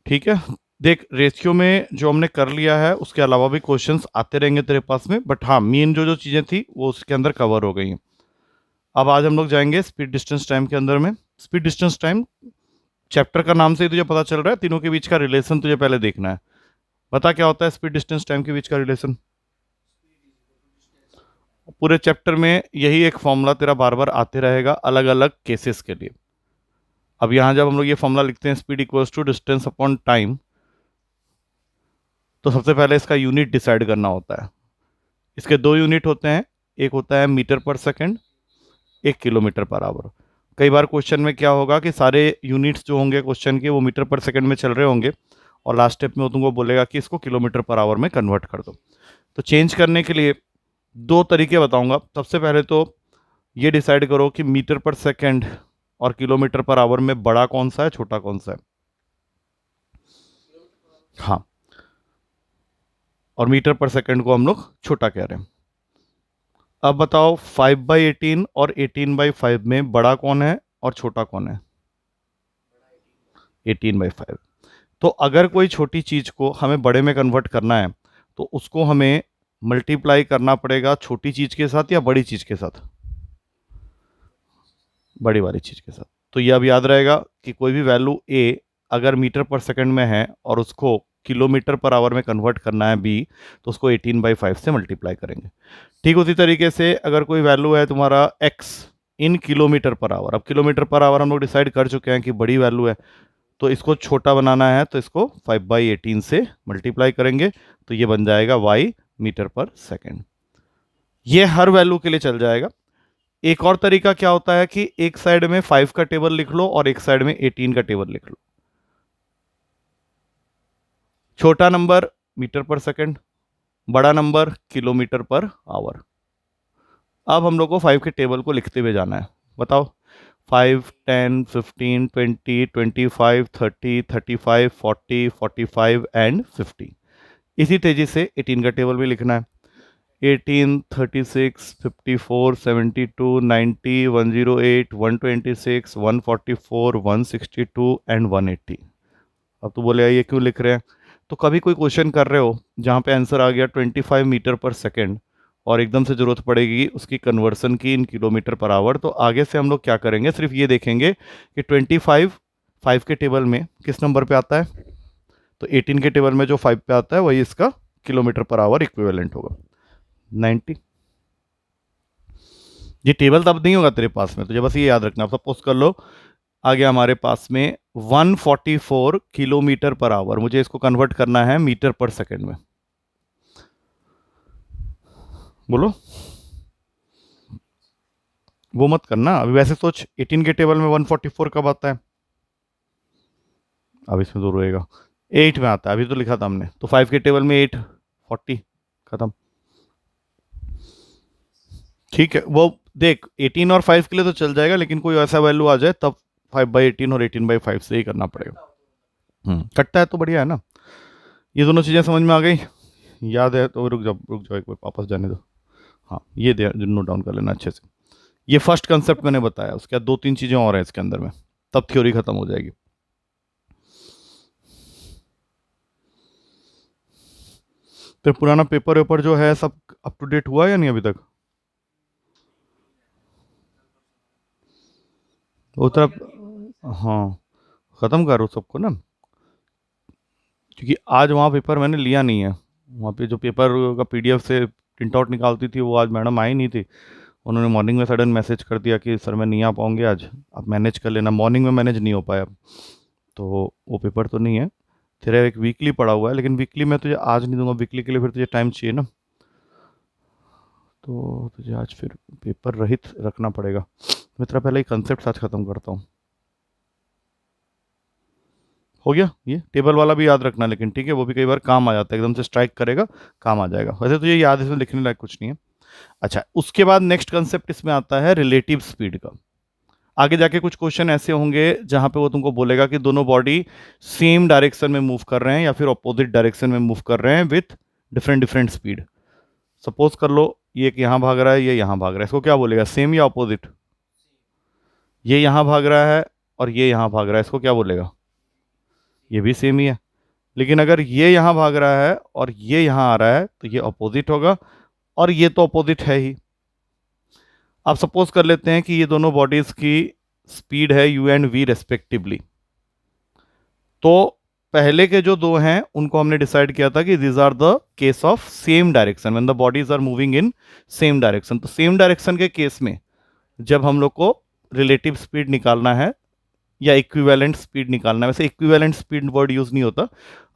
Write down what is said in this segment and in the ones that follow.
ठीक है, देख रेशियो में जो हमने कर लिया है उसके अलावा भी क्वेश्चंस आते रहेंगे तेरे पास में, बट हाँ मेन जो जो चीज़ें थी वो उसके अंदर कवर हो गई हैं। अब आज हम लोग जाएंगे स्पीड डिस्टेंस टाइम के अंदर में। स्पीड डिस्टेंस टाइम चैप्टर का नाम से ही तुझे पता चल रहा है, तीनों के बीच का रिलेशन तुझे पहले देखना है। बता क्या होता है स्पीड डिस्टेंस टाइम के बीच का रिलेशन। पूरे चैप्टर में यही एक फॉर्मूला तेरा बार बार आते रहेगा अलग अलग केसेस के लिए। अब यहाँ जब हम लोग ये फॉर्मूला लिखते हैं speed equals to distance upon time, तो सबसे पहले इसका यूनिट डिसाइड करना होता है। इसके दो यूनिट होते हैं, एक होता है मीटर पर सेकंड, एक किलोमीटर पर आवर। कई बार क्वेश्चन में क्या होगा कि सारे यूनिट्स जो होंगे क्वेश्चन के वो मीटर पर सेकंड में चल रहे होंगे, और लास्ट स्टेप में वो तुमको बोलेगा कि इसको किलोमीटर पर आवर में कन्वर्ट कर दो। तो चेंज करने के लिए दो तरीके बताऊंगा। सबसे पहले तो ये डिसाइड करो कि मीटर पर सेकंड और किलोमीटर पर आवर में बड़ा कौन सा है छोटा कौन सा है। हाँ, और मीटर पर सेकंड को हम लोग छोटा कह रहे हैं। अब बताओ 5/18 और 18/5 में बड़ा कौन है और छोटा कौन है। 18/5। तो अगर कोई छोटी चीज को हमें बड़े में कन्वर्ट करना है तो उसको हमें मल्टीप्लाई करना पड़ेगा छोटी चीज के साथ या बड़ी चीज के साथ, बड़ी वाली चीज के साथ। तो ये अब याद रहेगा कि कोई भी वैल्यू ए अगर मीटर पर सेकंड में है और उसको किलोमीटर पर आवर में कन्वर्ट करना है बी, तो उसको 18/5 से मल्टीप्लाई करेंगे। ठीक उसी तरीके से अगर कोई वैल्यू है तुम्हारा x in kilometre per our, अब किलोमीटर पर आवर हम लोग डिसाइड कर चुके हैं कि बड़ी वैल्यू है, तो इसको छोटा बनाना है तो इसको 5/18 से मल्टीप्लाई करेंगे, तो ये बन जाएगा वाई मीटर पर सेकेंड। ये हर वैल्यू के लिए चल जाएगा। एक और तरीका क्या होता है कि एक साइड में 5 का टेबल लिख लो और एक साइड में 18 का टेबल लिख लो। छोटा नंबर मीटर पर सेकंड, बड़ा नंबर किलोमीटर पर आवर। अब हम लोग को 5 के टेबल को लिखते हुए जाना है। बताओ 5, 10, 15, 20, 25, 30, 35, 40, 45 एंड 50। इसी तेजी से 18 का टेबल भी लिखना है। 18, 36, 54, 72, 90, 108, 126, 144, 162 एंड 180। अब तो बोले ये क्यों लिख रहे हैं। तो कभी कोई क्वेश्चन कर रहे हो जहाँ पे आंसर आ गया 25 मीटर पर सेकेंड और एकदम से जरूरत पड़ेगी उसकी कन्वर्सन की इन किलोमीटर पर आवर, तो आगे से हम लोग क्या करेंगे, सिर्फ ये देखेंगे कि 25 5 के टेबल में किस नंबर पे आता है, तो 18 के टेबल में जो 5 पे आता है वही इसका किलोमीटर पर आवर इक्विवेलेंट होगा 90। ये टेबल तब नहीं होगा तेरे पास में, तुझे बस ये याद रखना। सपोज कर लो आ गया हमारे पास में 144 किलोमीटर पर आवर, मुझे इसको कन्वर्ट करना है मीटर पर सेकेंड में। बोलो, वो मत करना अभी, वैसे सोच 18 के टेबल में 144 कब आता है। अब इसमें तो रोएगा, 8 में आता है, अभी तो लिखा था हमने, तो 5 के टेबल में 840 खत्म। ठीक है, वो देख 18 और 5 के लिए तो चल जाएगा, लेकिन कोई ऐसा वैल्यू आ जाए तब 5/18 और 18/5 से ही करना पड़ेगा। कटता है तो बढ़िया है ना। ये दोनों चीज़ें समझ में आ गई, याद है तो रुक जाओ एक बार वापस जाने दो। हाँ ये नोट डाउन कर लेना अच्छे से। ये फर्स्ट कंसेप्ट मैंने बताया, उसके बाद 2-3 चीज़ें और हैं इसके अंदर में, तब थ्योरी खत्म हो जाएगी। तो पुराना पेपर वेपर जो है सब अप टू डेट हुआ या नहीं अभी तक। वो तरफ, हाँ ख़त्म करो सबको ना, क्योंकि आज वहाँ पेपर मैंने लिया नहीं है। वहाँ पे जो पेपर का पीडीएफ से प्रिंट आउट निकालती थी वो आज मैडम आई नहीं थी। उन्होंने मॉर्निंग में सडन मैसेज कर दिया कि सर मैं नहीं आ पाऊँगी आज, आप मैनेज कर लेना। मॉर्निंग में मैनेज नहीं हो पाया, तो वो पेपर तो नहीं है। तेरा एक वीकली पड़ा हुआ है, लेकिन वीकली मैं तुझे आज नहीं दूंगा, वीकली के लिए फिर तुझे टाइम चाहिए ना, तो तुझे आज फिर पेपर रहित रखना पड़ेगा। मैं तेरा पहले ही कंसेप्ट आज ख़त्म करता हूँ। हो गया, ये टेबल वाला भी याद रखना लेकिन, ठीक है, वो भी कई बार काम आ जाता है, एकदम से स्ट्राइक करेगा काम आ जाएगा। वैसे तो ये याद है, इसमें लिखने लायक कुछ नहीं है। अच्छा, उसके बाद नेक्स्ट कंसेप्ट इसमें आता है रिलेटिव स्पीड का। आगे जाके कुछ क्वेश्चन ऐसे होंगे जहां पे वो तुमको बोलेगा कि दोनों बॉडी सेम डायरेक्शन में मूव कर रहे हैं या फिर अपोजिट डायरेक्शन में मूव कर रहे हैं with different different speed. Suppose कर लो ये एक यहाँ भाग रहा है, ये यहाँ भाग रहा है, इसको क्या बोलेगा, सेम या अपोजिट। ये यहाँ भाग रहा है और ये यहाँ भाग रहा है, इसको क्या बोलेगा, ये भी सेम ही है। लेकिन अगर ये यहाँ भाग रहा है और ये यहाँ आ रहा है तो ये अपोजिट होगा, और ये तो अपोजिट है ही। आप सपोज कर लेते हैं कि ये दोनों बॉडीज की स्पीड है u एंड v रेस्पेक्टिवली। तो पहले के जो दो हैं उनको हमने डिसाइड किया था कि these are the case of same direction, when the bodies are moving in same direction. तो सेम डायरेक्शन के केस में जब हम लोग को रिलेटिव स्पीड निकालना है या इक्विवेलेंट स्पीड निकालना है, वैसे इक्विवेलेंट स्पीड वर्ड यूज नहीं होता,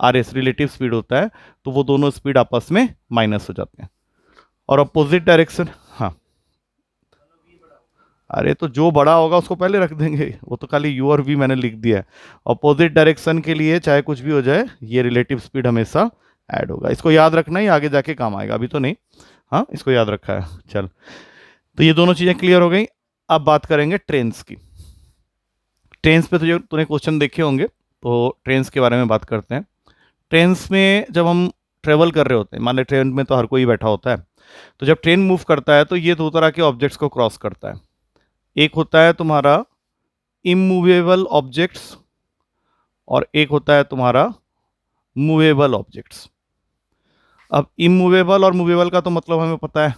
RS रिलेटिव स्पीड होता है, तो वो दोनों स्पीड आपस में माइनस हो जाते हैं। और अपोजिट डायरेक्शन, हाँ, अरे तो जो बड़ा होगा उसको पहले रख देंगे, वो तो खाली u और v मैंने लिख दिया है। अपोजिट डायरेक्शन के लिए चाहे कुछ भी हो जाए ये रिलेटिव स्पीड हमेशा ऐड होगा। इसको याद रखना ही आगे जाके काम आएगा, अभी तो नहीं। हाँ, इसको याद रखा है। चल, तो ये दोनों चीज़ें क्लियर हो गई। अब बात करेंगे ट्रेन्स की। ट्रेन्स पे तो तूने क्वेश्चन देखे होंगे, तो ट्रेन्स के बारे में बात करते हैं। ट्रेन्स में जब हम ट्रेवल कर रहे होते हैं, मान ली ट्रेन में तो हर कोई बैठा होता है, तो जब ट्रेन मूव करता है तो ये दो तरह के ऑब्जेक्ट्स को क्रॉस करता है। एक होता है तुम्हारा इमूवेबल ऑब्जेक्ट्स और एक होता है तुम्हारा मूवेबल ऑब्जेक्ट्स। अब इमूवेबल और मूवेबल का तो मतलब हमें पता है,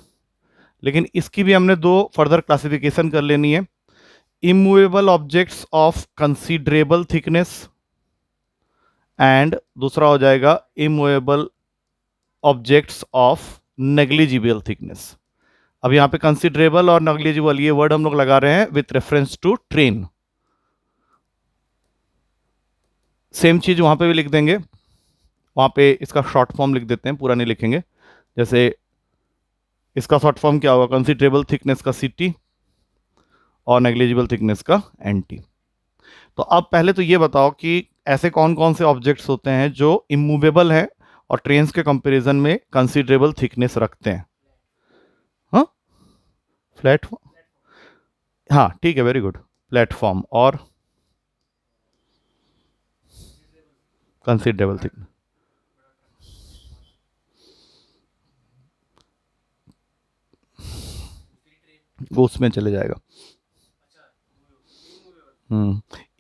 लेकिन इसकी भी हमने दो फर्दर क्लासिफिकेशन कर लेनी है। Immovable objects of considerable thickness and दूसरा हो जाएगा immovable objects of negligible thickness. अब यहां पे कंसीडरेबल और नेग्लिजिबल ये वर्ड हम लोग लगा रहे हैं with reference to train. Same चीज वहां पे भी लिख देंगे, वहां पे इसका शॉर्ट फॉर्म लिख देते हैं, पूरा नहीं लिखेंगे। जैसे इसका शॉर्ट फॉर्म क्या होगा, कंसीडरेबल थिकनेस का CT और नेग्लिजिबल थिकनेस का NT। तो अब पहले तो ये बताओ कि ऐसे कौन कौन से ऑब्जेक्ट्स होते हैं जो इमूवेबल हैं और ट्रेन्स के कंपैरिजन में कंसीडरेबल थिकनेस रखते हैं। हाँ, प्लेटफॉर्म, हाँ ठीक है, वेरी गुड। प्लेटफॉर्म और कंसीडरेबल थिकनेस, वो उसमें चले जाएगा।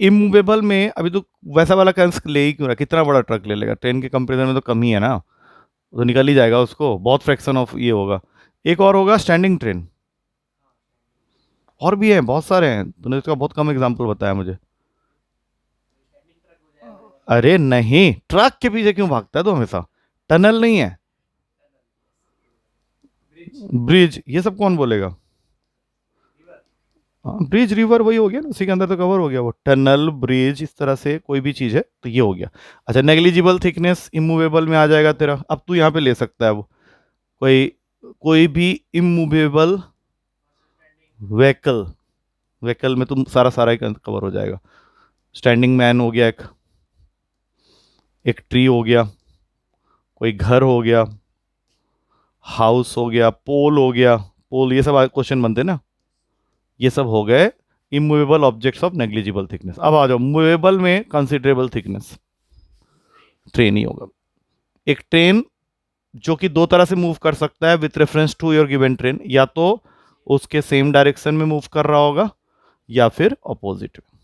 इमूवेबल में अभी तो वैसा वाला कंस ले ही क्यों रहा, कितना बड़ा ट्रक ले लेगा, ट्रेन के कंपैरिजन में तो कम ही है ना, तो निकल ही जाएगा, उसको बहुत फ्रैक्शन ऑफ ये होगा। एक और होगा स्टैंडिंग ट्रेन, और भी है, बहुत सारे हैं, तूने इसका बहुत कम एग्जांपल बताया मुझे। अरे नहीं, ट्रक के पीछे क्यों भागता है तो हमेशा, टनल नहीं है, ब्रिज, ये सब कौन बोलेगा। हाँ, ब्रिज रिवर वही हो गया ना, उसी के अंदर तो कवर हो गया वो, टनल ब्रिज इस तरह से कोई भी चीज़ है तो ये हो गया। अच्छा, नेग्लिजिबल थिकनेस इमूवेबल में आ जाएगा तेरा। अब तू यहाँ पे ले सकता है वो कोई कोई भी इमूवेबल व्हीकल, व्हीकल में तुम सारा सारा ही कवर हो जाएगा। स्टैंडिंग मैन हो गया, एक एक ट्री हो गया, कोई घर हो गया, हाउस हो गया, पोल हो गया, पोल, ये सब क्वेश्चन बनते ना, ये सब हो गए immovable objects of negligible thickness. अब आ जाओ मूवेबल में कंसीडरेबल थिकनेस, ट्रेन ही होगा। एक ट्रेन जो कि दो तरह से मूव कर सकता है with reference to your given train, या तो उसके सेम डायरेक्शन में मूव कर रहा होगा या फिर अपोजिट में,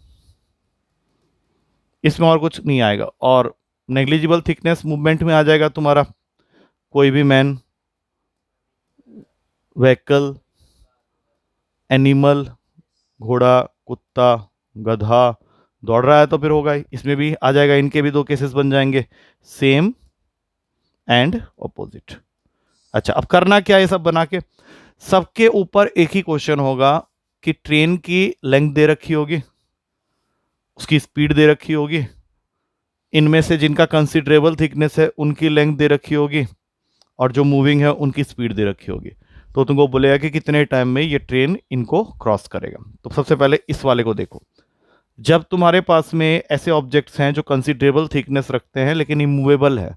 इसमें और कुछ नहीं आएगा। और नेग्लिजिबल थिकनेस मूवमेंट में आ जाएगा तुम्हारा कोई भी मैन, व्हीकल, एनिमल, घोड़ा, कुत्ता, गधा, दौड़ रहा है तो फिर होगा ही, इसमें भी आ जाएगा। इनके भी दो केसेस बन जाएंगे, सेम एंड ऑपोजिट। अच्छा, अब करना क्या है, ये सब बना के सबके ऊपर एक ही क्वेश्चन होगा कि ट्रेन की लेंथ दे रखी होगी, उसकी स्पीड दे रखी होगी, इनमें से जिनका कंसीडरेबल थिकनेस है उनकी लेंथ दे रखी होगी, और जो मूविंग है उनकी स्पीड दे रखी होगी। तो तुमको बोलेगा कि कितने टाइम में ये ट्रेन इनको क्रॉस करेगा। तो सबसे पहले इस वाले को देखो, जब तुम्हारे पास में ऐसे ऑब्जेक्ट्स हैं जो कंसीडरेबल थिकनेस रखते हैं लेकिन इमूवेबल है,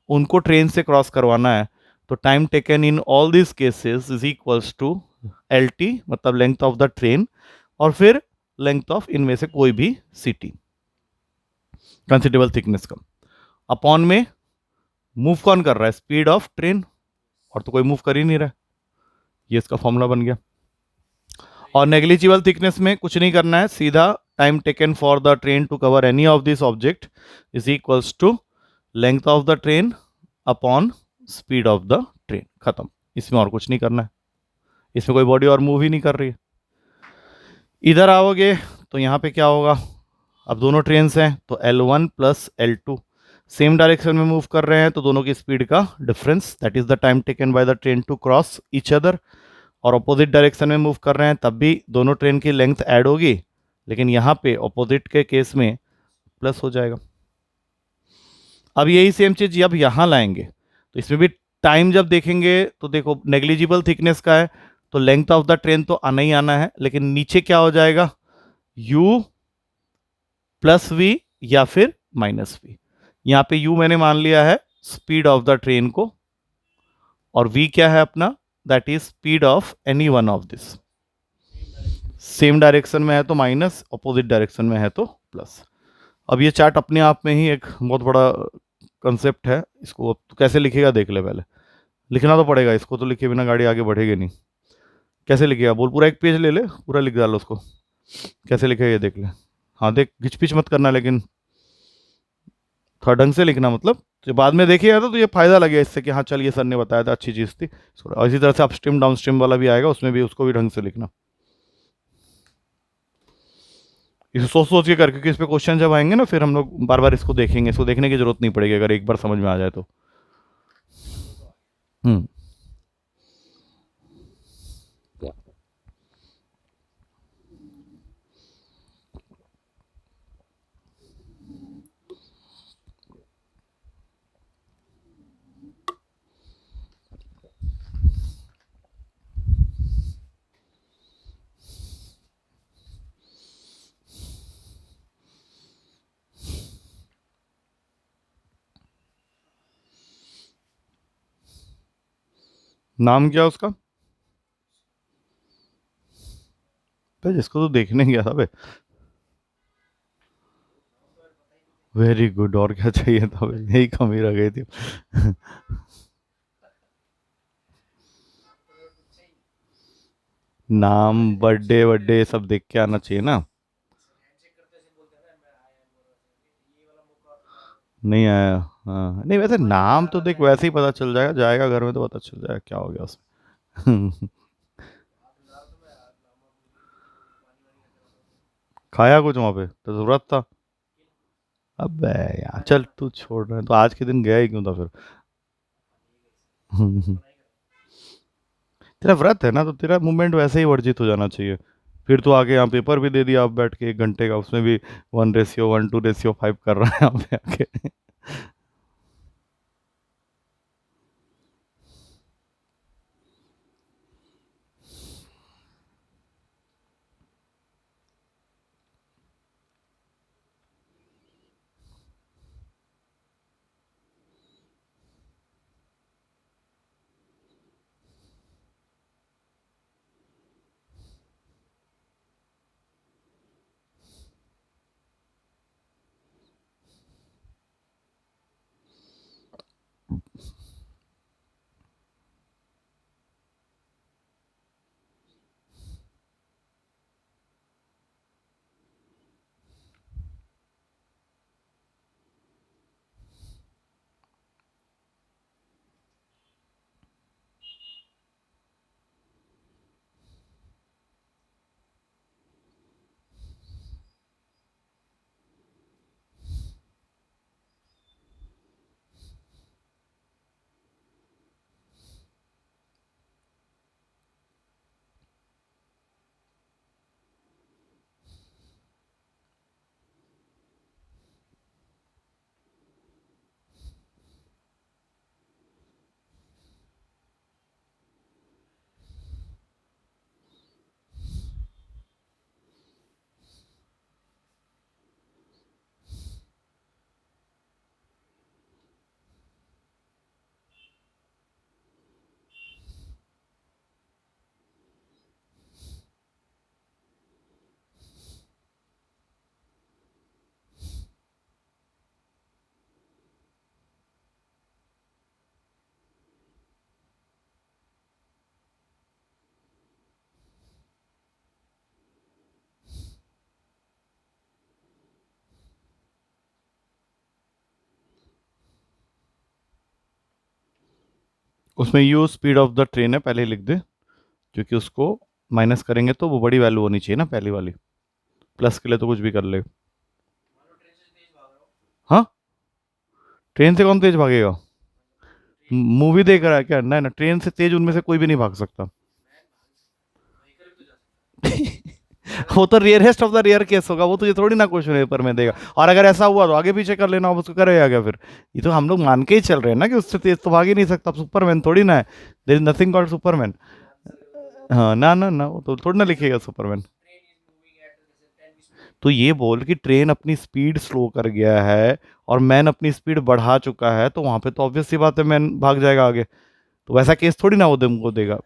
उनको ट्रेन से क्रॉस करवाना है, तो time taken in all this cases is equals to LT, मतलब लेंथ ऑफ द ट्रेन, और फिर लेंथ ऑफ इनमें से कोई भी CT, कंसीडरेबल थिकनेस का, अपॉन में मूव कौन कर रहा है, स्पीड ऑफ ट्रेन, और तो कोई मूव कर ही नहीं रहा है, ये इसका फॉर्मूला बन गया। और नेग्लिजिबल थिकनेस में कुछ नहीं करना है, सीधा time taken for the train to cover any of this object is equals to length of the train upon speed of the train. खत्म। इसमें और कुछ नहीं करना है, इसमें कोई बॉडी और मूव ही नहीं कर रही है। इधर आओगे तो यहाँ पे क्या होगा, अब दोनों ट्रेन्स हैं तो L1 plus L2 same direction में मूव कर रहे हैं तो दोनों की स्पीड का difference, that is the time taken by the train to cross each other. और अपोजिट डायरेक्शन में मूव कर रहे हैं तब भी दोनों ट्रेन की लेंथ ऐड होगी, लेकिन यहाँ पे अपोजिट के केस में प्लस हो जाएगा। अब यही सेम चीज जब यहाँ लाएंगे तो इसमें भी टाइम जब देखेंगे तो देखो नेग्लिजिबल थिकनेस का है तो लेंथ ऑफ द ट्रेन तो आना ही आना है, लेकिन नीचे क्या हो जाएगा, u प्लस वी या फिर माइनस वी। यहाँ पे u मैंने मान लिया है स्पीड ऑफ द ट्रेन को, और v क्या है अपना, that is speed of any one of this. Same direction में है तो माइनस, अपोजिट डायरेक्शन में है तो प्लस। अब ये चार्ट अपने आप में ही एक बहुत बड़ा कंसेप्ट है, इसको अब तो कैसे लिखेगा देख ले, पहले लिखना तो पड़ेगा इसको, तो लिखे बिना गाड़ी आगे बढ़ेगी नहीं। कैसे लिखेगा बोल, पूरा एक पेज ले ले, पूरा लिख डालो उसको, कैसे लिखेगा ये देख ले। हाँ देख, घिच पिच मत करना, लेकिन थोड़ा ढंग से लिखना, मतलब जो बाद में देखिएगा तो ये फायदा लगेगा इससे कि हाँ चल ये सर ने बताया था, अच्छी चीज़ थी। और इसी तरह से अपस्ट्रीम डाउनस्ट्रीम वाला भी आएगा, उसमें भी उसको भी ढंग से लिखना, इसे सोच सोच के कर, क्योंकि इस पे क्वेश्चन जब आएंगे ना फिर हम लोग बार बार इसको देखेंगे, इसको देखने की जरूरत नहीं पड़ेगी अगर एक बार समझ में आ जाए तो। हम्म। नाम क्या उसका, भाई जिसको तो देखने गया था भाई। वेरी गुड, और क्या चाहिए था भाई, यही कमी रह गई थी। नाम बर्थडे बर्थडे सब देख के आना चाहिए ना। नहीं आया। हाँ नहीं, वैसे नाम तो देख वैसे ही पता चल जाएगा, जाएगा घर में तो पता चल जाएगा क्या हो गया उसमें। खाया कुछ वहाँ पे तो जरूरत था। अबे यार चल तू छोड़ रहा है, तो आज के दिन गया ही क्यों था फिर। तेरा व्रत है ना तो तेरा मूवमेंट वैसे ही वर्जित हो जाना चाहिए। फिर तो आके यहाँ पेपर भी दे दिया आप बैठ के 1 घंटे का, उसमें भी 1:1:5 कर रहा है यहाँ पे आके। उसमें you speed of the train है, पहले ही लिख दे, क्योंकि उसको माइनस करेंगे तो वो बड़ी वैल्यू होनी चाहिए ना पहली वाली, प्लस के लिए तो कुछ भी कर ले। हाँ, ट्रेन से कौन तेज भागेगा? मूवी देख रहा है क्या? नहीं ना, ट्रेन से तेज उनमें से कोई भी नहीं भाग सकता। वो तो rarest of the rare case होगा, वो तुझे थोड़ी ना क्वेश्चन पेपर में देगा। और अगर ऐसा हुआ तो आगे पीछे कर लेना, अब उसको करेगा क्या फिर? ये तो हम लोग मान के ही चल रहे हैं ना कि उससे तेज तो भाग ही नहीं सकता, सुपरमैन थोड़ी ना है। There is nothing called Superman. हाँ, ना ना ना, वो तो थोड़ी ना लिखेगा सुपरमैन। तो ये बोल कि ट्रेन अपनी स्पीड स्लो कर गया है और मैन अपनी स्पीड बढ़ा चुका है, तो वहां पे तो ऑब्वियस सी बात है मैन भाग जाएगा आगे। तो वैसा केस थोड़ी ना वो तुमको देगा।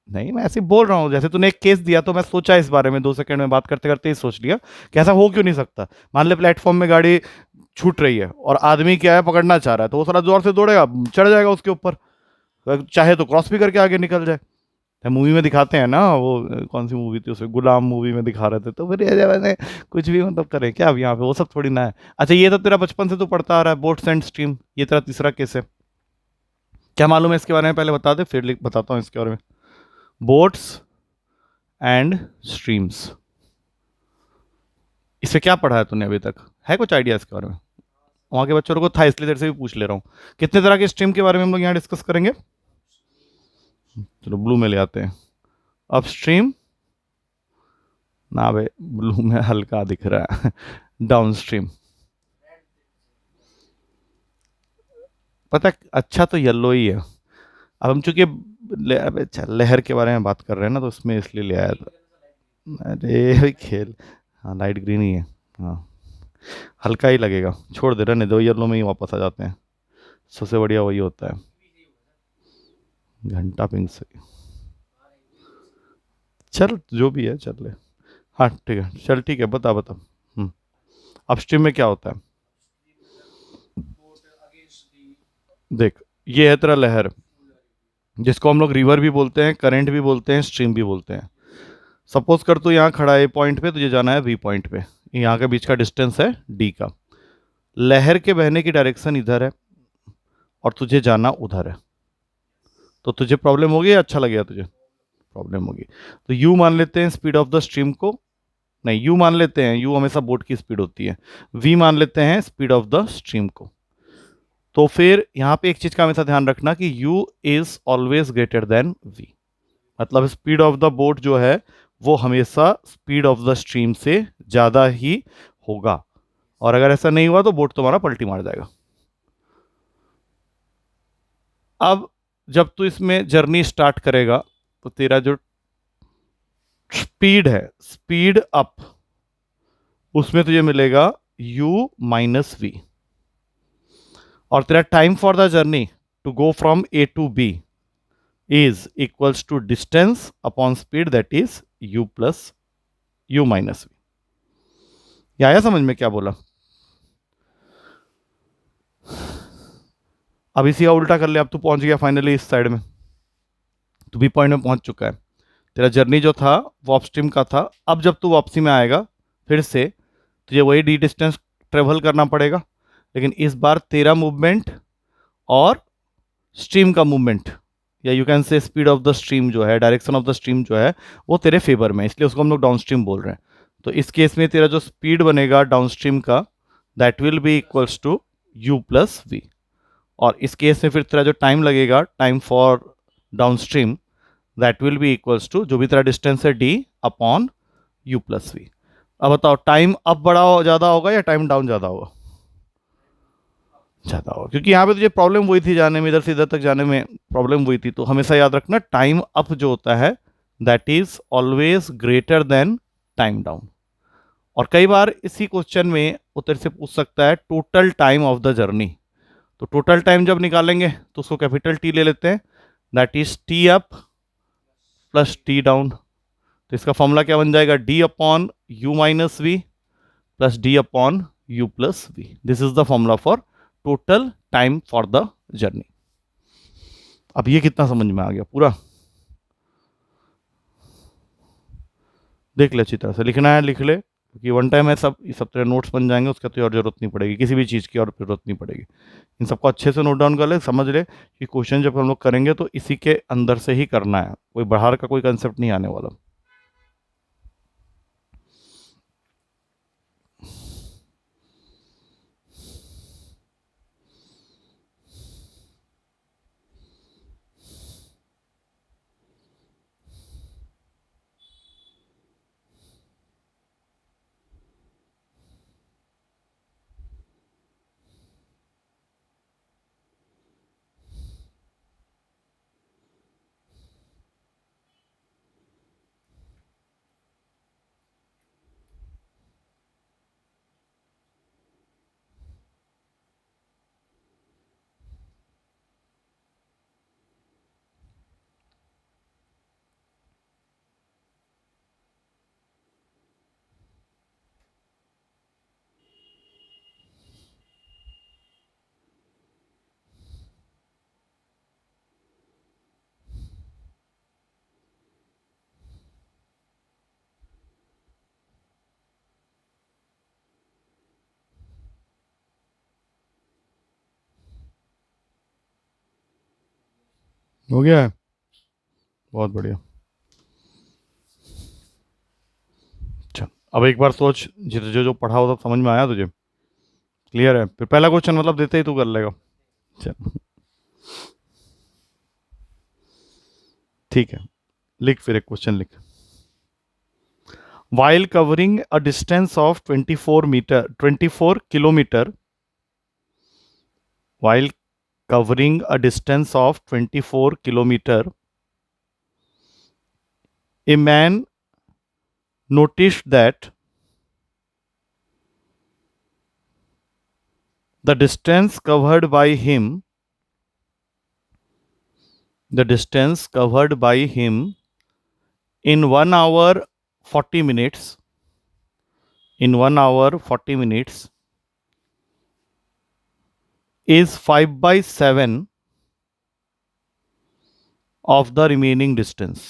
नहीं, मैं ऐसे ही बोल रहा हूँ, जैसे तूने एक केस दिया तो मैं सोचा इस बारे में, 2 सेकंड में बात करते करते ही सोच लिया कि ऐसा हो क्यों नहीं सकता। मान ले प्लेटफॉर्म में गाड़ी छूट रही है और आदमी क्या है, पकड़ना चाह रहा है, तो वो सारा जोर से दौड़ेगा, चढ़ जाएगा उसके ऊपर, चाहे तो क्रॉस भी करके आगे निकल जाए। मूवी में दिखाते हैं ना वो, कौन सी मूवी थी उसमें, गुलाम मूवी में दिखा रहे थे, तो फिर ये मैंने कुछ भी मतलब करे क्या अब यहाँ पे, वो सब थोड़ी ना है। अच्छा, ये तो तेरा बचपन से तो पढ़ता आ रहा है, बोट्स एंड स्ट्रीम, ये तेरा तीसरा केस है। क्या मालूम है इसके बारे में, पहले बता दे, फिर बताता हूँ इसके बारे में। बोट्स एंड स्ट्रीम्स, इससे क्या पढ़ा है तूने अभी तक? है कुछ आइडिया इसके बारे में? वहाँ के बच्चों को था, इसलिए तेरे से भी पूछ ले रहा हूँ। कितने तरह के स्ट्रीम के बारे में हम लोग यहाँ डिस्कस करेंगे? चलो ब्लू में ले आते हैं। अपस्ट्रीम, ना भाई, ब्लू में हल्का दिख रहा है। डाउन स्ट्रीम, पता है, अच्छा तो येलो ही है। अब हम चूंकि अबे अच्छा, लहर के बारे में बात कर रहे हैं ना, तो उसमें इसलिए ले आया था। अरे भाई खेल, हाँ लाइट ग्रीन ही है। हाँ, हल्का ही लगेगा, छोड़ दे, रहने दो, येलो में ही वापस आ जाते हैं। सबसे बढ़िया वही होता है, घंटा पिंक से। चल जो भी है चल ले। हाँ ठीक है, चल ठीक है, बता बता। अपस्ट्रीम में क्या होता है? देख, ये है तेरा लहर, जिसको हम लोग रिवर भी बोलते हैं, करंट भी बोलते हैं, स्ट्रीम भी बोलते हैं। सपोज कर तू यहाँ खड़ा है पॉइंट पे, तुझे जाना है वी पॉइंट पे, यहाँ के बीच का डिस्टेंस है डी का। लहर के बहने की डायरेक्शन इधर है और तुझे जाना उधर है, तो तुझे प्रॉब्लम होगी या अच्छा लगेगा तुझे? प्रॉब्लम होगी। तो यू मान लेते हैं स्पीड ऑफ द स्ट्रीम को, नहीं यू मान लेते हैं, यू हमेशा बोट की स्पीड होती है। वी मान लेते हैं स्पीड ऑफ द स्ट्रीम को। तो फिर यहाँ पे एक चीज का हमेशा ध्यान रखना कि u is always greater than v, मतलब स्पीड ऑफ द बोट जो है वो हमेशा स्पीड ऑफ द स्ट्रीम से ज्यादा ही होगा, और अगर ऐसा नहीं हुआ तो बोट तुम्हारा पलटी मार जाएगा। अब जब तू इसमें जर्नी स्टार्ट करेगा तो तेरा जो स्पीड है, स्पीड अप, उसमें तुझे मिलेगा u माइनस वी, और तेरा time for the journey to go from A to B is equals to distance upon speed, that is u plus u minus v. ये आया समझ में क्या बोला? अब इसी का उल्टा कर ले, अब तू पहुंच गया फाइनली इस साइड में, तू भी पॉइंट में पहुंच चुका है। तेरा जर्नी जो था वो अपस्ट्रीम का था, अब जब तू वापसी में आएगा फिर से तुझे वही डी डिस्टेंस ट्रेवल करना पड़ेगा, लेकिन इस बार तेरा मूवमेंट और स्ट्रीम का मूवमेंट, या you can say speed of the stream जो है, डायरेक्शन ऑफ द स्ट्रीम जो है, वो तेरे फेवर में, इसलिए उसको हम लोग डाउन स्ट्रीम बोल रहे हैं। तो इस केस में तेरा जो स्पीड बनेगा डाउन स्ट्रीम का, that will be equals to u plus v. और इस केस में फिर तेरा जो टाइम लगेगा, time for down stream, that will be equals to जो भी तेरा डिस्टेंस है d upon u plus v. अब बताओ, टाइम अप बड़ा हो ज़्यादा होगा या टाइम डाउन ज़्यादा होगा? ज़्यादा होगा, क्योंकि यहाँ पे तुझे प्रॉब्लम वही थी जाने में, इधर से इधर तक जाने में प्रॉब्लम वही थी। तो हमेशा याद रखना, टाइम अप जो होता है that is always greater than time down. और कई बार इसी क्वेश्चन में वो तेरे से पूछ सकता है total time of the journey. तो टोटल टाइम जब निकालेंगे तो उसको कैपिटल टी ले लेते हैं, that is T up plus T down. तो इसका फॉर्मूला क्या बन जाएगा? D upon u minus v plus d upon u plus v. This is the formula for total time for the journey. अब ये कितना समझ में आ गया पूरा? देख ले अच्छी तरह से, लिखना है लिख ले, क्योंकि वन टाइम है, सब तेरे नोट्स बन जाएंगे, उसका तो और जरूरत नहीं पड़ेगी, किसी भी चीज़ की और जरूरत नहीं पड़ेगी। इन सबको अच्छे से नोट डाउन कर ले, समझ ले कि क्वेश्चन जब हम लोग करेंगे तो इसी के अंदर से ही करना है, कोई बाहर का कोई कंसेप्ट नहीं आने वाला। हो गया है, बहुत बढ़िया। अच्छा, अब एक बार सोच, जो जो जो पढ़ा हो सब समझ में आया तुझे? क्लियर है? फिर पहला क्वेश्चन मतलब देते ही तू कर लेगा। चल ठीक है, लिख, फिर एक क्वेश्चन लिख। While covering a distance of 24 kilometer, while covering a distance of 24 kilometer, a man noticed that the distance covered by him, the distance covered by him in 1 hour 40 minutes, in 1 hour 40 minutes is 5 by 7 of the remaining distance,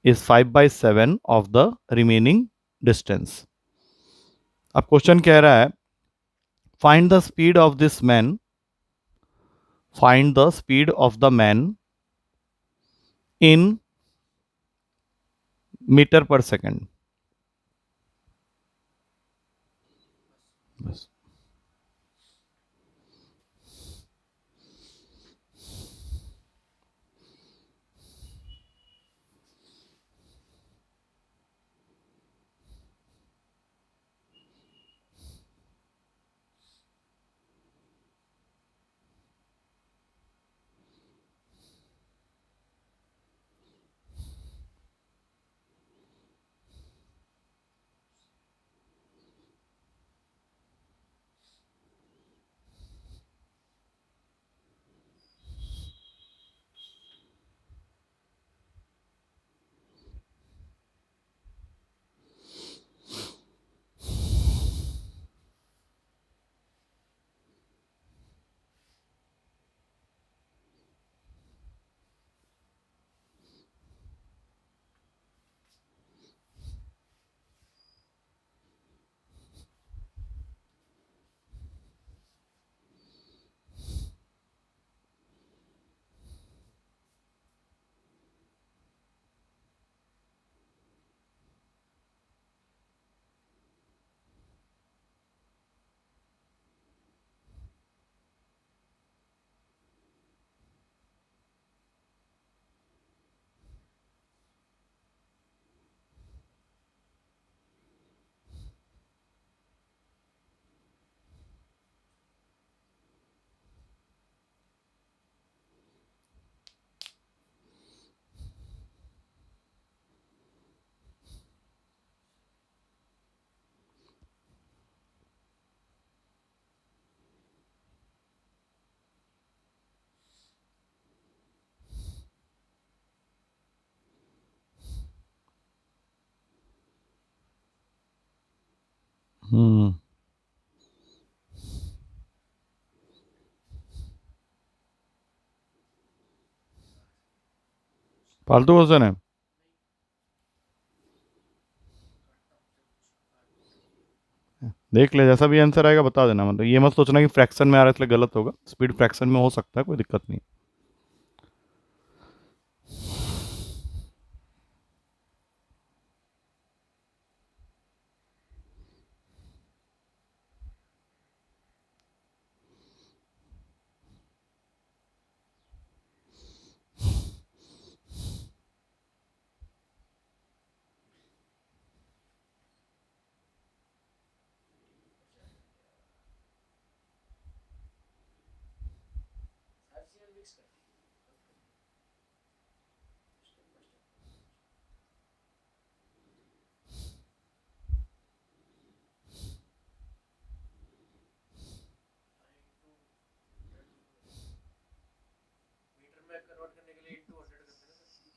is 5 by 7 of the remaining distance. अब question कह रहा है find the speed of this man, find the speed of the man in metre पर second. बस। हम्म, फालतू question है। देख ले, जैसा भी आंसर आएगा बता देना, मतलब ये मत सोचना कि फ्रैक्शन में आ रहा है इसलिए गलत होगा, स्पीड फ्रैक्शन में हो सकता है, कोई दिक्कत नहीं।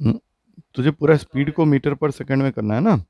हम्म, तुझे पूरा स्पीड को मीटर पर सेकंड में करना है ना।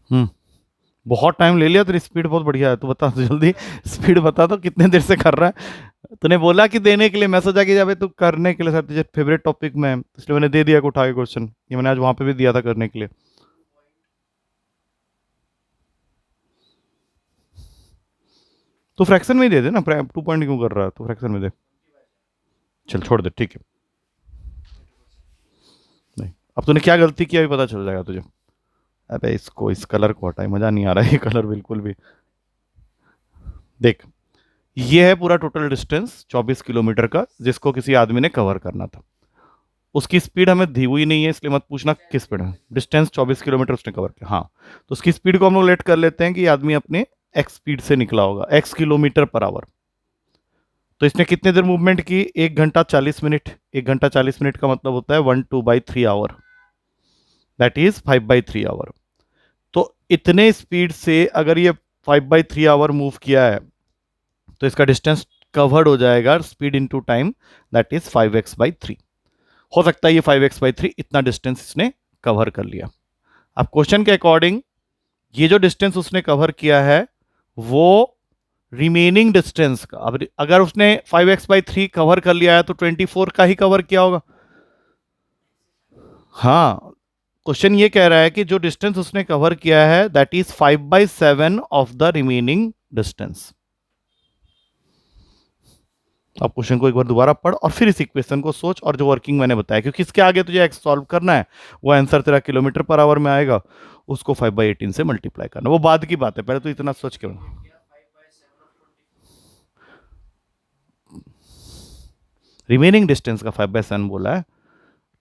हम्म, बहुत टाइम ले लिया, तेरी स्पीड बहुत बढ़िया है, तू बता तो जल्दी। स्पीड बता तो कितने देर से कर रहा है। तूने बोला कि देने के लिए, मैं सोचा कि जब तू करने के लिए, सर तुझे फेवरेट टॉपिक में है, इसलिए मैंने दे दिया उठा के क्वेश्चन, ये मैंने आज वहां पे भी दिया था करने के लिए। तो फ्रैक्शन में ही दे दे ना, 2 पॉइंट क्यों कर रहा है, तो फ्रैक्शन में दे। चल छोड़ दे, ठीक है। नहीं, अब तूने क्या गलती किया अभी पता चल जाएगा तुझे। अबे इसको, इस कलर को हटाई, मजा नहीं आ रहा है ये कलर बिल्कुल भी। देख, ये है पूरा टोटल डिस्टेंस 24 किलोमीटर का, जिसको किसी आदमी ने कवर करना था। उसकी स्पीड हमें दी हुई नहीं है, इसलिए मत पूछना किस स्पीड है। डिस्टेंस 24 किलोमीटर उसने कवर किया, हाँ। तो उसकी स्पीड को हम लोग लेट कर लेते हैं कि ये आदमी अपने एक्स स्पीड से निकला होगा, एक्स किलोमीटर पर आवर। तो इसने कितने देर मूवमेंट की, 1 घंटा 40 मिनट। 1 घंटा 40 मिनट का मतलब होता है 1/2/3 आवर, दैट इज 5/3 आवर। तो इतने स्पीड से अगर ये 5/3 आवर मूव किया है, तो इसका डिस्टेंस कवर्ड हो जाएगा speed into time, that is 5x/3। हो सकता है ये 5x/3 इतना डिस्टेंस इसने कवर कर लिया। अब क्वेश्चन के अकॉर्डिंग ये जो डिस्टेंस उसने कवर किया है, वो रिमेनिंग डिस्टेंस का, अब अगर उसने 5x/3 कवर कर लिया है तो 24 का ही कवर किया होगा। हाँ, क्वेश्चन ये कह रहा है कि जो डिस्टेंस उसने कवर किया है that is 5/7 of the remaining distance. आप क्वेश्चन को एक बार दोबारा पढ़ और फिर इस इक्वेशन को सोच, और जो वर्किंग मैंने बताया, क्योंकि इसके आगे तुझे एक्स सॉल्व करना है, वो आंसर तेरा किलोमीटर पर आवर में आएगा, उसको 5/18 से मल्टीप्लाई करना, वो बाद की बात है, पहले तो इतना सोच के। रिमेनिंग डिस्टेंस का 5/7 बोला है,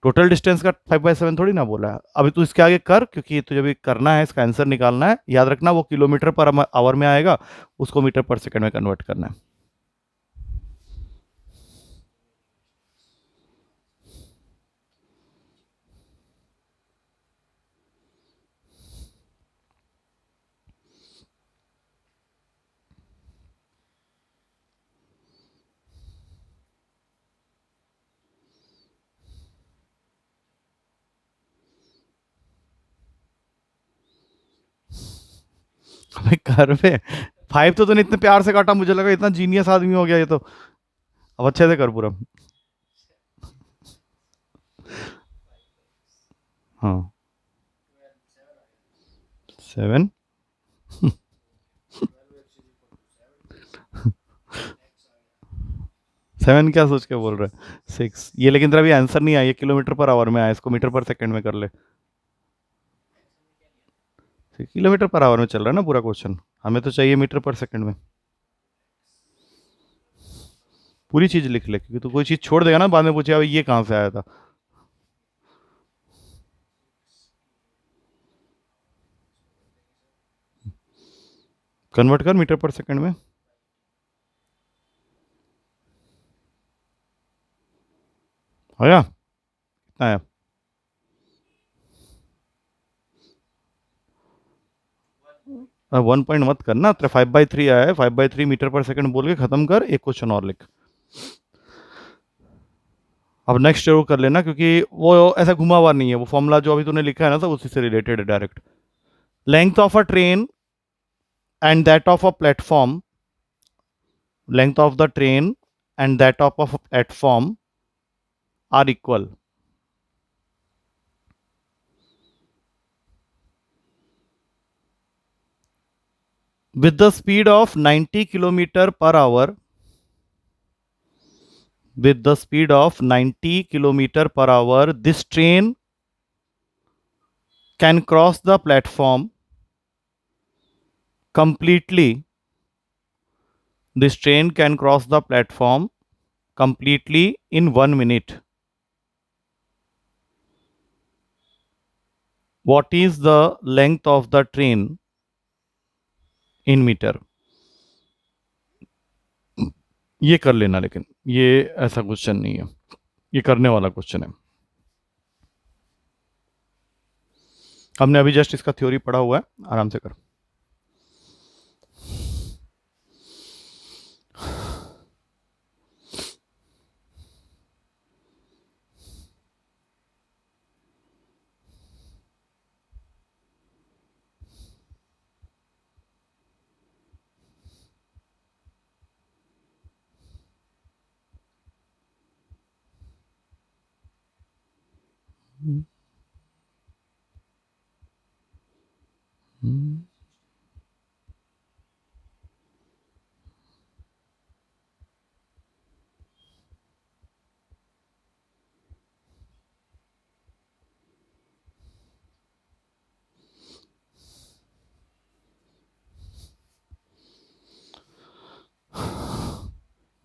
टोटल डिस्टेंस का 5/7 थोड़ी ना बोला है। अभी तू इसके आगे कर, क्योंकि तुझे भी करना है, इसका आंसर निकालना है, याद रखना वो किलोमीटर पर आवर में आएगा, उसको मीटर पर सेकंड में कन्वर्ट करना है। अबे कर पे, 5 तो तूने इतने प्यार से काटा, मुझे लगा इतना जीनियस आदमी हो गया ये तो। अब अच्छे से कर पूरा। हाँ, 7। 7 क्या सोच के बोल रहा है, 6 ये, लेकिन तेरा भी आंसर नहीं आया, ये किलोमीटर पर आवर में आया, इसको मीटर पर सेकंड में कर ले। किलोमीटर पर आवर में चल रहा है ना पूरा क्वेश्चन, हमें तो चाहिए मीटर पर सेकंड में। पूरी चीज लिख ले, क्योंकि तो कोई चीज छोड़ देगा ना, बाद में पूछेगा ये कहाँ से आया था। कन्वर्ट कर मीटर पर सेकंड में। आया कितना आया? 1 पॉइंट मत करना, तेरा 5/3 आया है। 5/3 मीटर पर सेकंड बोल के खत्म कर, एक क्वेश्चन और लिख। अब नेक्स्ट जरूर कर लेना, क्योंकि वो ऐसा घुमा हुआ नहीं है, वो फॉर्मूला जो अभी तूने लिखा है ना, सब उसी से रिलेटेड है direct. Length of a train and that of a platform, length of the train and that of a platform are equal with the speed of 90 kilometer per hour. With the speed of 90 kilometer per hour, this train can cross the platform completely. This train can cross the platform completely in 1 minute. What is the length of the train in meter? ये कर लेना, लेकिन ये ऐसा question नहीं है, ये करने वाला क्वेश्चन है। हमने अभी जस्ट इसका थ्योरी पढ़ा हुआ है, आराम से कर।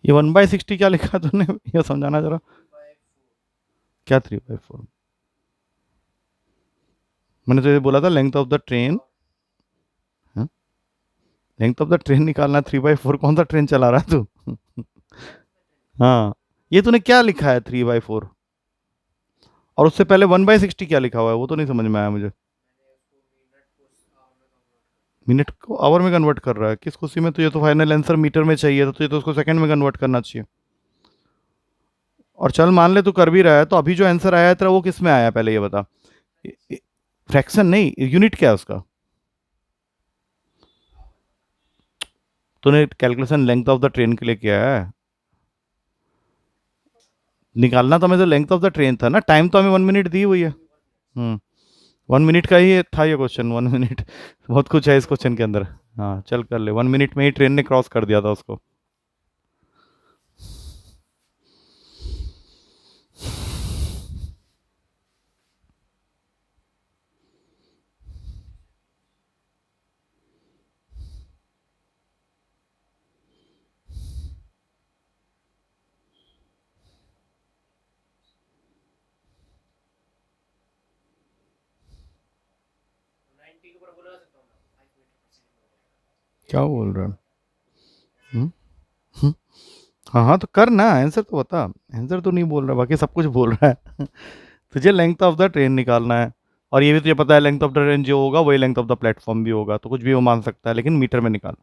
ये 1/60 क्या लिखा तूने, ये समझाना जरा। क्या 3/4? मैंने तो ये बोला था length of the train. Length of the train निकालना, 3/4 कौन सा ट्रेन चला रहा है तू? हाँ, ये तूने क्या लिखा है 3/4, और उससे पहले 1/60 क्या लिखा हुआ है, वो तो नहीं समझ में आया मुझे। मिनट को आवर में कन्वर्ट कर रहा है किस खुशी में? तुझे तो फाइनल आंसर मीटर में चाहिए, तो तुझे तो उसको सेकंड में कन्वर्ट करना चाहिए। और चल मान ले तू कर भी रहा है, तो अभी जो आंसर आया है तेरा वो किस में आया पहले ये बता। फ्रैक्शन नहीं, यूनिट क्या है उसका? तूने calculation length of the train के लिए किया है, निकालना तो हमें तो लेंथ ऑफ द ट्रेन था ना। टाइम तो हमें 1 मिनट दी हुई है। 1 मिनट का ही था ये क्वेश्चन, 1 मिनट। बहुत कुछ है इस क्वेश्चन के अंदर। हाँ चल कर ले, 1 मिनट में ही ट्रेन ने क्रॉस कर दिया था उसको। क्या बोल रहा है? हम्म? हम्म? हाँ हाँ तो कर ना, आंसर तो बता। आंसर तो नहीं बोल रहा, बाकी सब कुछ बोल रहा है। तुझे लेंथ ऑफ द ट्रेन निकालना है, और ये भी तुझे पता है लेंथ ऑफ द ट्रेन जो होगा वही लेंथ ऑफ द प्लेटफॉर्म भी होगा, तो कुछ भी वो मान सकता है, लेकिन मीटर में निकाल।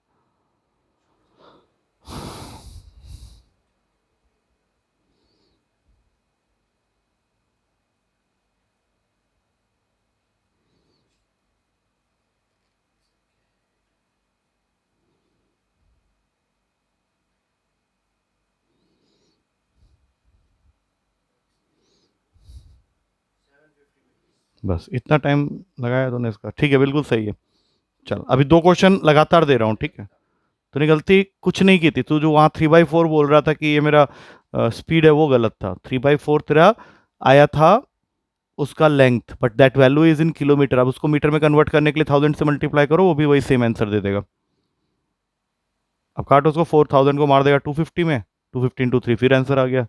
बस इतना टाइम लगाया तूने इसका, ठीक है, बिल्कुल सही है। चल अभी 2 क्वेश्चन लगातार दे रहा हूँ, ठीक है। तूने गलती कुछ नहीं की थी, तू जो वहाँ 3/4 बोल रहा था कि ये मेरा स्पीड है, वो गलत था। 3/4 तेरा आया था उसका length, but that value is in kilometre. अब उसको मीटर में कन्वर्ट करने के लिए 1000 से मल्टीप्लाई करो, वो भी वही सेम आंसर दे देगा। अब काट उसको, 4000 को मार देगा 250 में, 215 टू 3, फिर आंसर आ गया।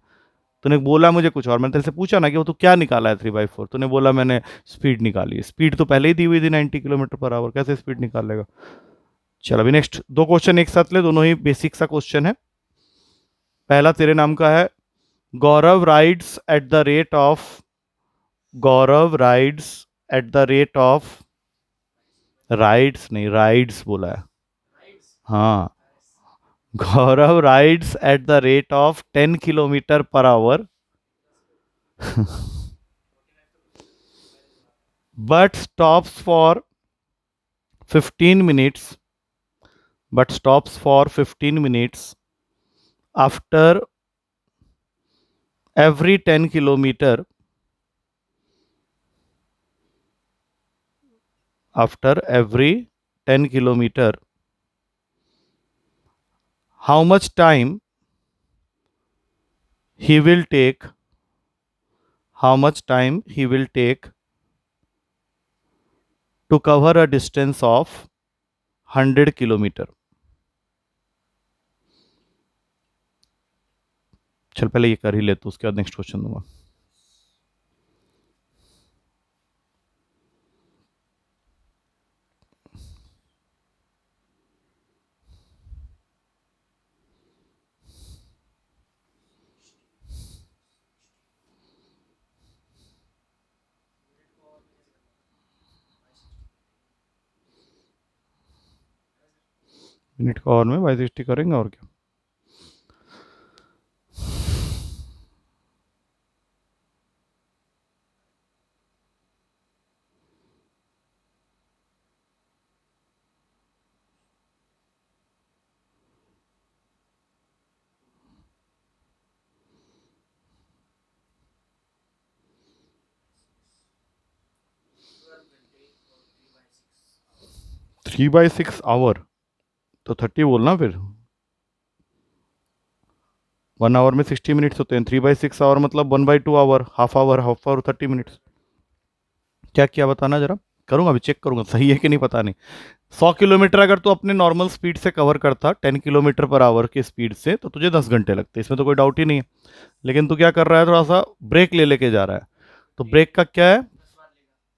तूने बोला मुझे कुछ और, मैंने तेरे से पूछा ना कि वो तू क्या निकाला है 3/4, तूने बोला मैंने स्पीड निकाली है। स्पीड तो पहले ही दी हुई थी 90 किलोमीटर पर आवर, कैसे स्पीड निकाल लेगा। चल अभी नेक्स्ट दो क्वेश्चन एक साथ ले, दोनों ही बेसिक सा क्वेश्चन है। पहला तेरे नाम का है, Gaurav rides at the rate of, Gaurav rides at the rate of, rides नहीं राइड्स बोला है, हाँ, Gaurav rides at the rate of 10 kilometre per hour but stops for 15 minutes, but stops for 15 minutes after every 10 kilometer, after every 10 kilometer, how much time he will take, how much time he will take to cover a distance of 100 kilometer। चल पहले ये कर ही ले, तो उसके बाद next question दूंगा। Minute का और में बाई 60 करेंगे और क्या। थ्री बाई सिक्स आवर तो 30 बोलना फिर, 1 आवर में 60 मिनट्स होते हैं, 3/6 आवर मतलब 1/2 आवर, हाफ आवर 30 मिनट्स। क्या किया बताना जरा, करूंगा अभी चेक करूंगा सही है कि नहीं, पता नहीं। 100 किलोमीटर अगर तू अपने नॉर्मल स्पीड से कवर करता 10 किलोमीटर पर आवर की स्पीड से, तो तुझे 10 घंटे लगते, इसमें तो कोई डाउट ही नहीं है। लेकिन तू क्या कर रहा है, थोड़ा सा ब्रेक ले लेके जा रहा है, तो ब्रेक का क्या है,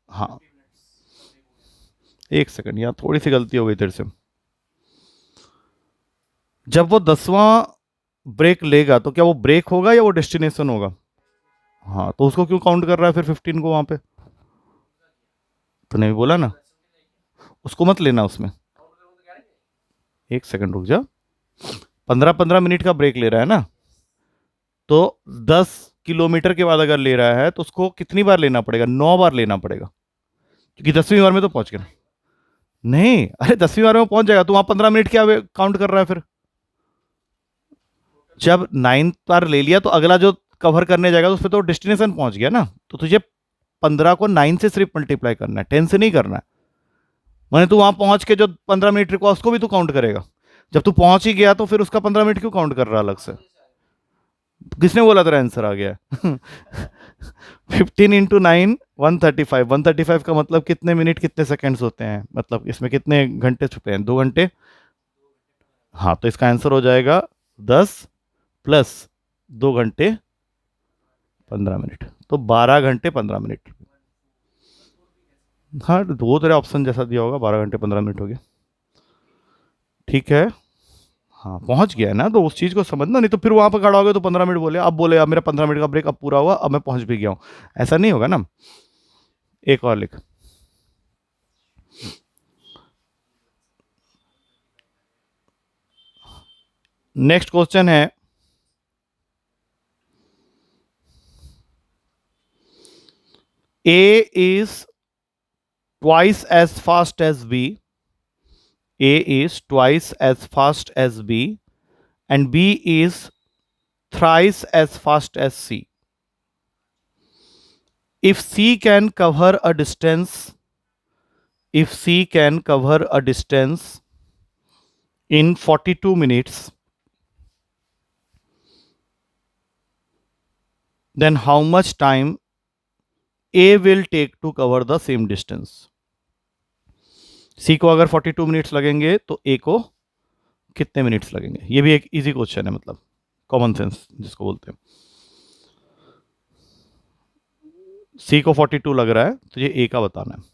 हाँ, एक सेकंड, यहाँ थोड़ी सी गलती हो गई तेरे से। जब वो 10वां ब्रेक लेगा तो क्या वो ब्रेक होगा या वो डेस्टिनेशन होगा, हाँ, तो उसको क्यों काउंट कर रहा है फिर 15 को वहां पे, तूने भी बोला ना, उसको मत लेना उसमें। एक सेकंड रुक जा, 15-15 मिनट का ब्रेक ले रहा है ना, तो 10 किलोमीटर के बाद अगर ले रहा है तो उसको कितनी बार लेना पड़ेगा, 9 बार लेना पड़ेगा, क्योंकि 10वीं बार में तो पहुंच गया। नहीं, अरे 10वीं बार में पहुंच जाएगा, तो वहां 15 मिनट क्या काउंट कर रहा है फिर। जब 9th बार ले लिया तो अगला जो कवर करने जाएगा तो उस पर तो डेस्टिनेशन पहुंच गया ना, तो तुझे 15 को 9 से सिर्फ मल्टीप्लाई करना है, 10 से नहीं करना है। मैंने तू वहां पहुंच के जो 15 मिनट रुका उसको भी तू काउंट करेगा, जब तू पहुंच ही गया तो फिर उसका 15 मिनट क्यों काउंट कर रहा अलग से। किसने बोला तेरा आंसर आ गया 15 × 9 135, 135 का मतलब कितने मिनट कितने सेकंड्स होते हैं, मतलब इसमें कितने घंटे छुपे हैं, 2 घंटे। हाँ, तो इसका आंसर हो जाएगा 10 प्लस 2 घंटे 15 मिनट, तो 12 घंटे 15 मिनट। हाँ, वो तेरा ऑप्शन जैसा दिया होगा, 12 घंटे 15 मिनट हो गया। ठीक है, हाँ पहुंच गया है ना, तो उस चीज़ को समझना, नहीं तो फिर वहां पर खड़ा हो गया तो 15 मिनट बोले, अब बोले अब मेरा 15 मिनट का ब्रेक अब पूरा हुआ, अब मैं पहुंच भी गया हूँ, ऐसा नहीं होगा ना। एक और लिख, नेक्स्ट क्वेश्चन है, A is twice as fast as B, A is twice as fast as B, and B is thrice as fast as C. If C can cover a distance, if C can cover a distance in 42 minutes, then how much time A will take to cover the same distance? C को अगर 42 minutes लगेंगे तो A को कितने minutes लगेंगे, ये भी एक इजी क्वेश्चन है मतलब। कॉमन सेंस जिसको बोलते हैं। सी को 42 लग रहा है, तो ये ए का बताना है।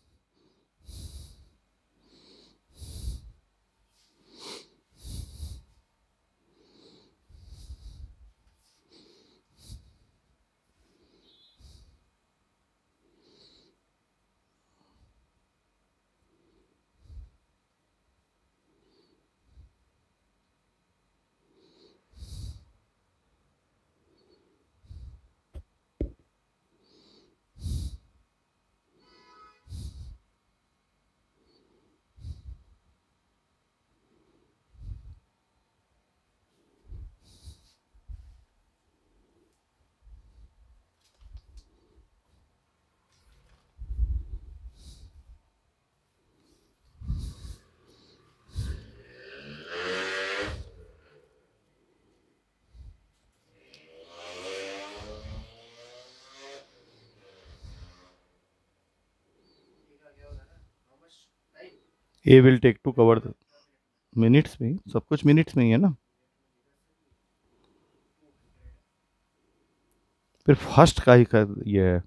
A will take to cover the minutes में, सब कुछ मिनट्स में ही है ना। फिर फास्ट का ही ये है,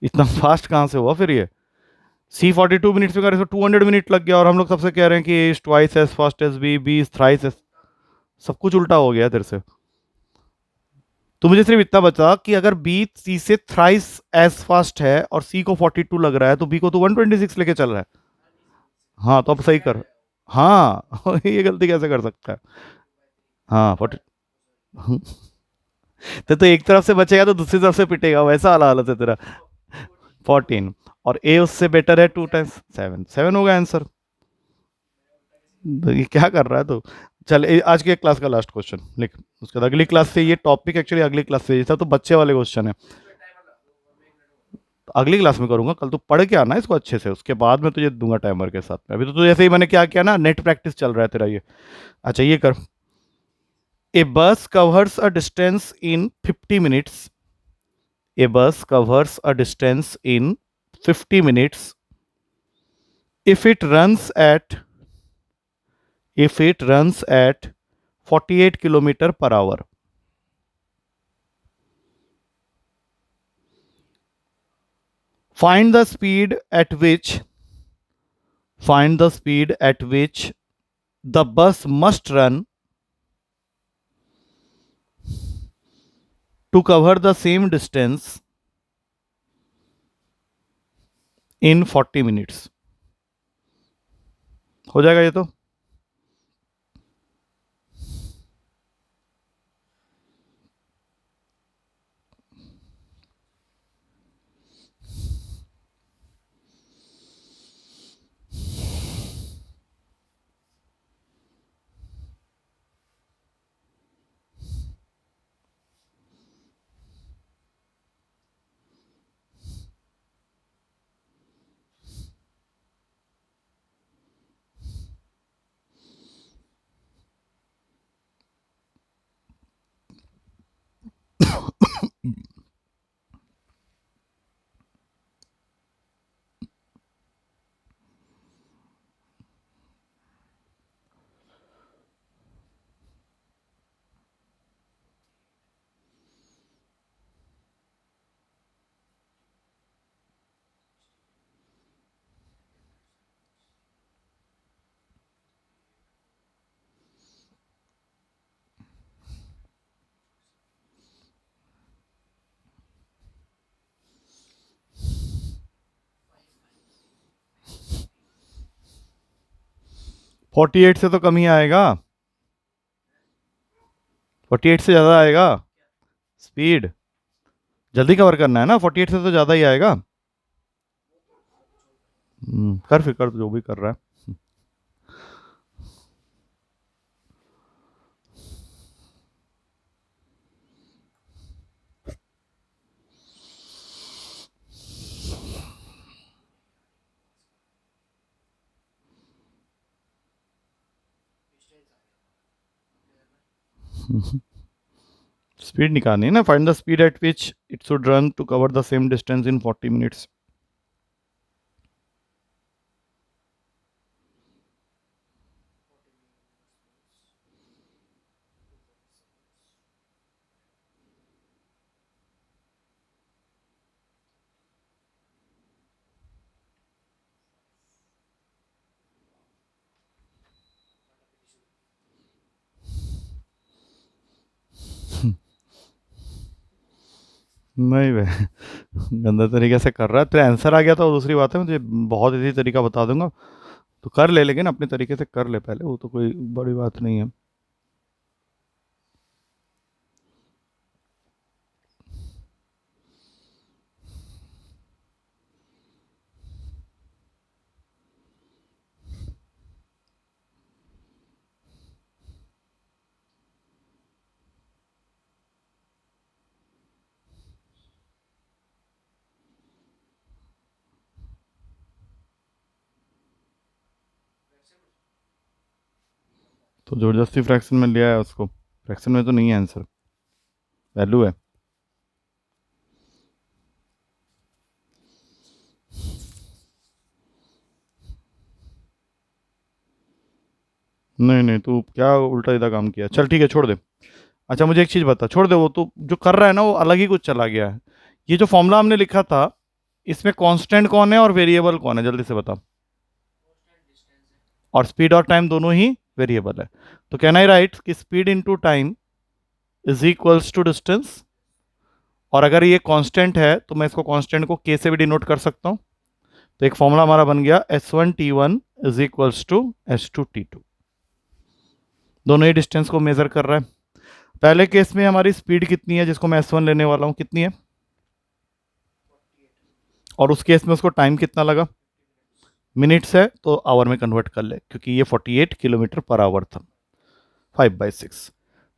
इतना फास्ट कहाँ से हुआ फिर ये। सी 42 मिनट्स में कर रहे 200 मिनट लग गया, और हम लोग सबसे कह रहे हैं कि is twice as fast as B is thrice as. सब कुछ उल्टा हो गया तेरे से। तो मुझे सिर्फ इतना बचा कि अगर बी सी से थ्राइस एज फास्ट है और सी को 42 लग रहा है, तो बी को तो 126 लेके चल रहा है। हाँ तो अब सही कर। हाँ ये गलती कैसे कर सकता है। हाँ 40। तो एक तरफ से बचेगा तो दूसरी तरफ से पिटेगा, वैसा वाला हालत है तेरा। 14, और ए उससे बेटर है 2 टाइम्स 7, 7 होगा आंसर। ये क्या कर रहा है तो। चल आज के क्लास का लास्ट क्वेश्चन लिख, उसके बाद अगली क्लास से ये टॉपिक एक्चुअली अगली क्लास से, ये था तो बच्चे वाले क्वेश्चन है, तो अगली क्लास में करूंगा। कल तू पढ़ के आना इसको अच्छे से, उसके बाद मैं तुझे दूंगा टाइमर के साथ में। अभी तो जैसे ही मैंने क्या किया ना, नेट प्रैक्टिस चल रहा है तेरा ये। अच्छा ये कर। ए बस covers a distance in 50 minutes. A bus covers a distance in 50 minutes if it runs at if it runs at 48 kilometer per hour. Find the speed at which find the speed at which the bus must run to cover the same distance in 40 minutes. हो जाएगा ये तो। Forty eight से तो कम ही आएगा, 48 से ज़्यादा आएगा। स्पीड जल्दी कवर करना है ना, 48 से तो ज़्यादा ही आएगा। कर फिर कर, जो भी कर रहा है। स्पीड निकालनी है ना, find the speed at which it should run to cover the same distance in 40 minutes. नहीं वे गंदा तरीके से कर रहा है, तेरा आंसर आ गया था वो दूसरी बात है, मुझे बहुत इजी तरीका बता दूंगा तो कर ले, लेकिन अपने तरीके से कर ले पहले, वो तो कोई बड़ी बात नहीं है। तो जबरदस्ती फ्रैक्शन में लिया है उसको, फ्रैक्शन में तो नहीं है आंसर, वैल्यू है। नहीं नहीं, तू क्या उल्टा सीधा काम किया, चल ठीक है छोड़ दे। अच्छा मुझे एक चीज़ बता, छोड़ दे वो तो जो कर रहा है ना वो अलग ही कुछ चला गया है। ये जो फॉर्मूला हमने लिखा था, इसमें कांस्टेंट कौन है और वेरिएबल कौन है, जल्दी से बता। और स्पीड और टाइम दोनों ही वेरिएबल है, तो कैन आई राइट कि speed into time is equals to distance. और अगर ये कांस्टेंट है तो मैं इसको कांस्टेंट को के से भी डिनोट कर सकता हूँ। तो एक फॉर्मूला हमारा बन गया S1 T1 is equals to S2 T2। दोनों ही डिस्टेंस को मेजर कर रहा है। पहले केस में हमारी स्पीड कितनी है जिसको मैं S1 लेने वाला हूँ, कितनी है, और उस केस में उसको टाइम कितना लगा, मिनट्स है तो आवर में कन्वर्ट कर ले, क्योंकि ये 48 किलोमीटर पर आवर था, 5/6।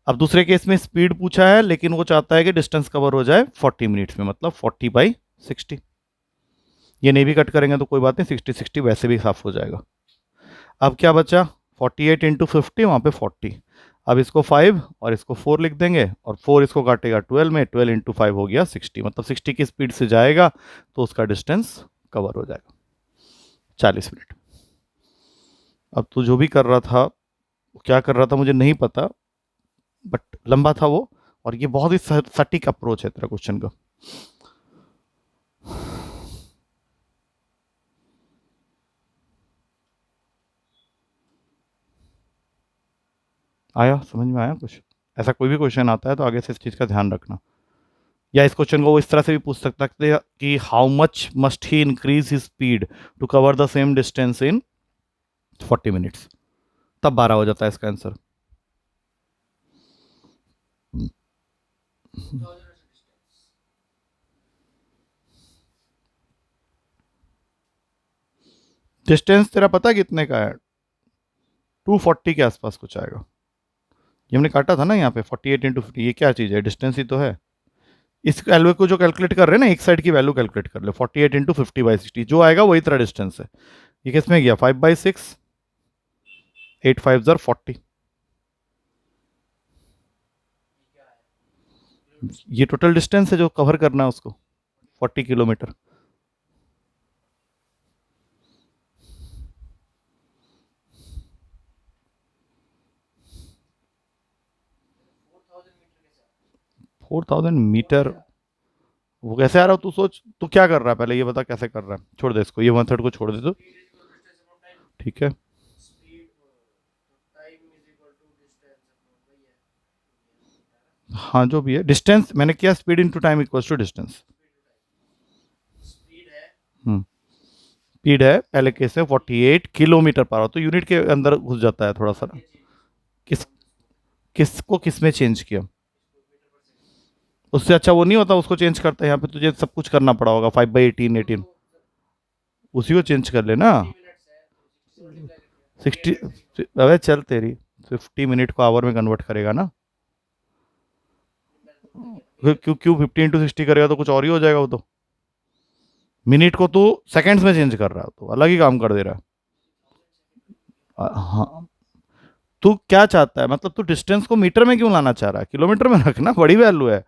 अब दूसरे केस में स्पीड पूछा है, लेकिन वो चाहता है कि डिस्टेंस कवर हो जाए 40 मिनट्स में, मतलब 40/60। ये नहीं भी कट करेंगे तो कोई बात नहीं, 60/60 वैसे भी साफ हो जाएगा। अब क्या बचा, 48 × 50, वहाँ पे 40। अब इसको 5 और इसको 4 लिख देंगे, और 4 इसको काटेगा 12 में, 12 × 5 हो गया 60, मतलब 60 की स्पीड से जाएगा तो उसका डिस्टेंस कवर हो जाएगा 40 मिनट। अब तू जो भी कर रहा था, क्या कर रहा था मुझे नहीं पता, बट लंबा था वो, और ये बहुत ही सटीक अप्रोच है तेरा क्वेश्चन का। आया समझ में, आया कुछ। ऐसा कोई भी क्वेश्चन आता है तो आगे से इस चीज़ का ध्यान रखना। या इस क्वेश्चन को वो इस तरह से भी पूछ सकता है कि how much must he increase his speed to cover the same distance in 40 minutes, तब 12 हो जाता है इसका आंसर। डिस्टेंस तेरा पता है कितने का है, 240 के आसपास कुछ आएगा। ये हमने काटा था ना यहाँ पे 48 × 50, ये क्या चीज़ है, डिस्टेंस ही तो है। इस वैल्यू को जो कैलकुलेट कर रहे हैं ना, एक साइड की वैल्यू कैलकुलेट कर ले, 48 × 50/60 जो आएगा वही तेरा डिस्टेंस है। ये किस में गया, 5/6, 8×5 = 40। ये टोटल डिस्टेंस है जो कवर करना है उसको, 40 किलोमीटर। फोर थाउजेंड मीटर वो कैसे आ रहा हो, तू सोच, तू क्या कर रहा है पहले ये बता, कैसे कर रहा है, छोड़ दे इसको, ये मेथड को छोड़ दे तू। ठीक है, हाँ जो भी है, डिस्टेंस मैंने किया, speed into time equals to distance. हम्म, स्पीड है पहले केस में 48 किलोमीटर पर आवर, तो यूनिट के अंदर घुस जाता है थोड़ा सा ना। किस किसको किस में चेंज किया, उससे अच्छा वो नहीं होता, उसको चेंज करता है, यहाँ पे तुझे सब कुछ करना पड़ा होगा, 5/18 उसी को चेंज कर लेना। 60, अबे चल तेरी, 50 मिनट को आवर में कन्वर्ट करेगा ना, क्यों क्यों 50 × 60 करेगा तो कुछ और ही हो जाएगा वो तो। मिनट को तू सेकंड्स में चेंज कर रहा है तो अलग ही काम कर दे रहा है। हाँ, तू क्या चाहता है, मतलब तू डिस्टेंस को मीटर में क्यों लाना चाह रहा है, किलोमीटर में रखना, बड़ी वैल्यू है,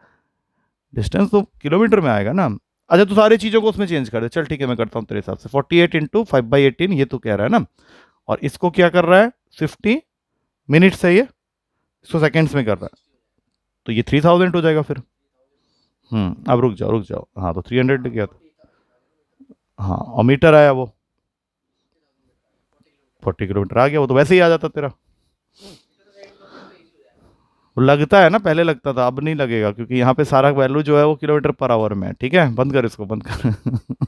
डिस्टेंस तो किलोमीटर में आएगा ना। अच्छा तू सारी चीज़ों को उसमें चेंज कर दे, चल ठीक है मैं करता हूँ तेरे हिसाब से, 48 × 5/18 ये तू कह रहा है ना, और इसको क्या कर रहा है, 50 मिनट्स है ये, इसको सेकेंड्स में कर रहा है, तो ये 3000 हो जाएगा फिर। अब रुक जाओ रुक जाओ, हाँ तो 300 गया था, हाँ और मीटर आया वो 40 किलोमीटर आ गया, वो तो वैसे ही आ जाता तेरा। वो लगता है ना, पहले लगता था, अब नहीं लगेगा, क्योंकि यहाँ पे सारा वैल्यू जो है वो किलोमीटर पर आवर में है। ठीक है, बंद कर इसको, बंद कर।